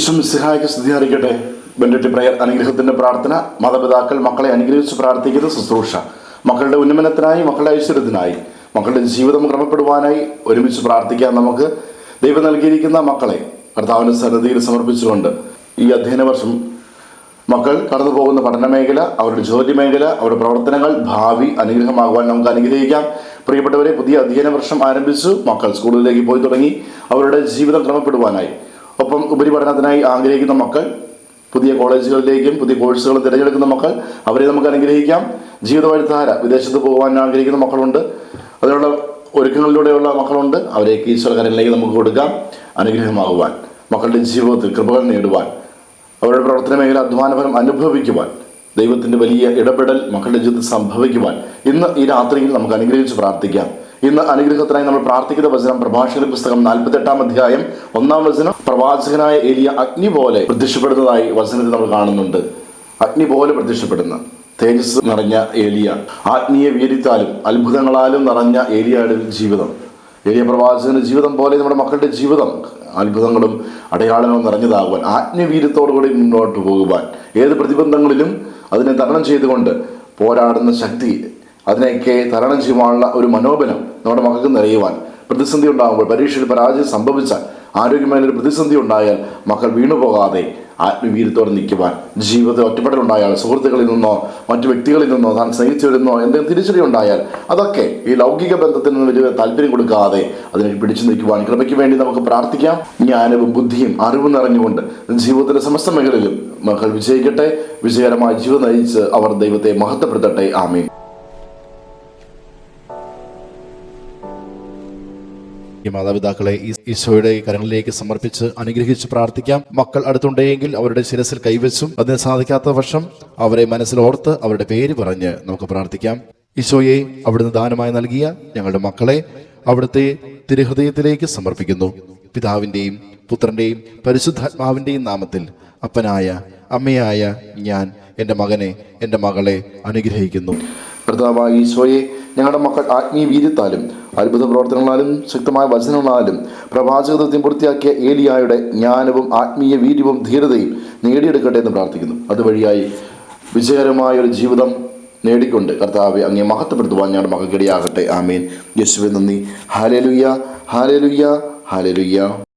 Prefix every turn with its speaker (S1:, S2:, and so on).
S1: ഈശ്വം മിശിഹായ്ക്ക് സ്തുതി അറിയിക്കട്ടെ. ബെൻഡിറ്റ് പ്രയർ അനുഗ്രഹത്തിൻ്റെ പ്രാർത്ഥന. മാതാപിതാക്കൾ മക്കളെ അനുഗ്രഹിച്ച് പ്രാർത്ഥിക്കുന്ന ശുശ്രൂഷ, മക്കളുടെ ഉന്നമനത്തിനായി, മക്കളുടെ ഐശ്വര്യത്തിനായി, മക്കളുടെ ജീവിതം ക്രമപ്പെടുവാനായി ഒരുമിച്ച് പ്രാർത്ഥിക്കാൻ നമുക്ക് ദൈവം നൽകിയിരിക്കുന്ന മക്കളെ കർത്താവിൻ്റെ സന്നിധിയിൽ സമർപ്പിച്ചുകൊണ്ട് ഈ അധ്യയന വർഷം മക്കൾ കടന്നു പോകുന്ന പഠന മേഖല, അവരുടെ ജോലി മേഖല, അവരുടെ പ്രവർത്തനങ്ങൾ, ഭാവി അനുഗ്രഹമാകുവാൻ നമുക്ക് അനുഗ്രഹിക്കാം. പ്രിയപ്പെട്ടവരെ, പുതിയ അധ്യയന വർഷം ആരംഭിച്ചു. മക്കൾ സ്കൂളിലേക്ക് പോയി തുടങ്ങി അവരുടെ ജീവിതം ക്രമപ്പെടുവാനായി, ഒപ്പം ഉപരിപഠനത്തിനായി ആഗ്രഹിക്കുന്ന മക്കൾ, പുതിയ കോളേജുകളിലേക്കും പുതിയ കോഴ്സുകൾ തിരഞ്ഞെടുക്കുന്ന മക്കൾ, അവരെ നമുക്ക് അനുഗ്രഹിക്കാം. ജീവിത വഴിത്താര, വിദേശത്ത് പോകാൻ ആഗ്രഹിക്കുന്ന മക്കളുണ്ട്, അതിനുള്ള ഒരുക്കങ്ങളിലൂടെയുള്ള മക്കളുണ്ട്. അവരേക്ക് ഈശ്വരകരനിലേക്ക് നമുക്ക് കൊടുക്കാം. അനുഗ്രഹമാകുവാൻ, മക്കളുടെ ജീവിതത്തിൽ കൃപകൾ നേടുവാൻ, അവരുടെ പ്രവർത്തന മേഖല അധ്വാനഫലം അനുഭവിക്കുവാൻ, ദൈവത്തിൻ്റെ വലിയ ഇടപെടൽ മക്കളുടെ ജീവിതത്തിൽ സംഭവിക്കുവാൻ ഇന്ന് ഈ രാത്രിയിൽ നമുക്ക് അനുഗ്രഹിച്ച് പ്രാർത്ഥിക്കാം. ഇന്ന് അനുഗ്രഹത്തിനായി നമ്മൾ പ്രാർത്ഥിക്കുന്ന വചനം പ്രഭാഷകന്റെ പുസ്തകം 48-ാം അധ്യായം 1-ാം വചനം. പ്രവാചകനായ ഏലിയ അഗ്നി പോലെ പ്രത്യക്ഷപ്പെടുന്നതായി വചനത്തിൽ നമ്മൾ കാണുന്നുണ്ട്. അഗ്നി പോലെ പ്രത്യക്ഷപ്പെടുന്ന തേജസ് നിറഞ്ഞ ഏലിയ, ആത്മീയ വീര്യത്താലും അത്ഭുതങ്ങളാലും നിറഞ്ഞ ഏലിയയുടെ ജീവിതം, ഏലിയ പ്രവാചകന്റെ ജീവിതം പോലെ നമ്മുടെ മക്കളുടെ ജീവിതം അത്ഭുതങ്ങളും അടയാളങ്ങളും നിറഞ്ഞതാകുവാൻ, ആത്മീയവീര്യത്തോടുകൂടി മുന്നോട്ട് പോകുവാൻ, ഏത് പ്രതിബന്ധങ്ങളിലും അതിനെ തരണം ചെയ്തുകൊണ്ട് പോരാടുന്ന ശക്തി, അതിനെയൊക്കെ തരണം ചെയ്യുവാനുള്ള ഒരു മനോബലം നമ്മുടെ മക്കൾക്ക് നിറയുവാൻ, പ്രതിസന്ധി ഉണ്ടാകുമ്പോൾ, പരീക്ഷയിൽ പരാജയം സംഭവിച്ചാൽ, ആരോഗ്യമേഖലയിൽ പ്രതിസന്ധി ഉണ്ടായാൽ മക്കൾ വീണുപോകാതെ ആത്മവീര്യത്തോടെ നിൽക്കുവാൻ, ജീവിതത്തിൽ ഒറ്റപ്പെടലുണ്ടായാൽ, സുഹൃത്തുക്കളിൽ നിന്നോ മറ്റു വ്യക്തികളിൽ നിന്നോ താൻ സ്നേഹിച്ചവരിൽ എന്തെങ്കിലും തിരിച്ചടി ഉണ്ടായാൽ അതൊക്കെ ഈ ലൗകിക ബന്ധത്തിൽ നിന്ന് വലിയ താല്പര്യം കൊടുക്കാതെ അതിനെ പിടിച്ചു നിൽക്കുവാൻ കൃപയ്ക്ക് വേണ്ടി നമുക്ക് പ്രാർത്ഥിക്കാം. ജ്ഞാനവും ബുദ്ധിയും അറിവും നിറഞ്ഞുകൊണ്ട് ജീവിതത്തിൻ്റെ സമസ്ത മേഖലയിലും മക്കൾ വിജയിക്കട്ടെ. വിജയകരമായ ജീവിതം നയിച്ച് അവർ ദൈവത്തെ മഹത്വപ്പെടുത്തട്ടെ. ആമേൻ. ഈ മാതാപിതാക്കളെ ഈശോയുടെ കരങ്ങളിലേക്ക് സമർപ്പിച്ച് അനുഗ്രഹിച്ച് പ്രാർത്ഥിക്കാം. മക്കൾ അടുത്തുണ്ടെങ്കിൽ അവരുടെ ശിരസിൽ കൈവച്ചും, അതിന് സാധിക്കാത്ത പക്ഷം അവരെ മനസ്സിലോർത്ത് അവരുടെ പേര് പറഞ്ഞ് നമുക്ക് പ്രാർത്ഥിക്കാം. ഈശോയെ, അവിടുന്ന് ദാനമായി നൽകിയ ഞങ്ങളുടെ മക്കളെ അവിടുത്തെ തിരുഹൃദയത്തിലേക്ക് സമർപ്പിക്കുന്നു. പിതാവിൻ്റെയും പുത്രൻ്റെയും പരിശുദ്ധാത്മാവിൻ്റെയും നാമത്തിൽ അപ്പനായ അമ്മയായ ഞാൻ എൻ്റെ മകനെ, എൻ്റെ മകളെ അനുഗ്രഹിക്കുന്നു. കർത്താവായ ഈശോയെ, ഞങ്ങളുടെ മക്കൾ ആത്മീയ വീര്യത്താലും അത്ഭുത പ്രവർത്തനങ്ങളാലും ശക്തമായ വചനങ്ങളാലും പ്രവാചകത്വം പൂർത്തിയാക്കിയ ഏലിയായുടെ ജ്ഞാനവും ആത്മീയ വീര്യവും ധീരതയും നേടിയെടുക്കട്ടെ എന്ന് പ്രാർത്ഥിക്കുന്നു. അതുവഴിയായി വിജയകരമായൊരു ജീവിതം നേടിക്കൊണ്ട് കർത്താവെ അങ്ങേ മഹത്വപ്പെടുത്തുവാൻ ഞങ്ങളുടെ മക്കൾക്കിടയാകട്ടെ. ആമേൻ. യേശുവേ നന്ദി. Hallelujah, hallelujah, hallelujah.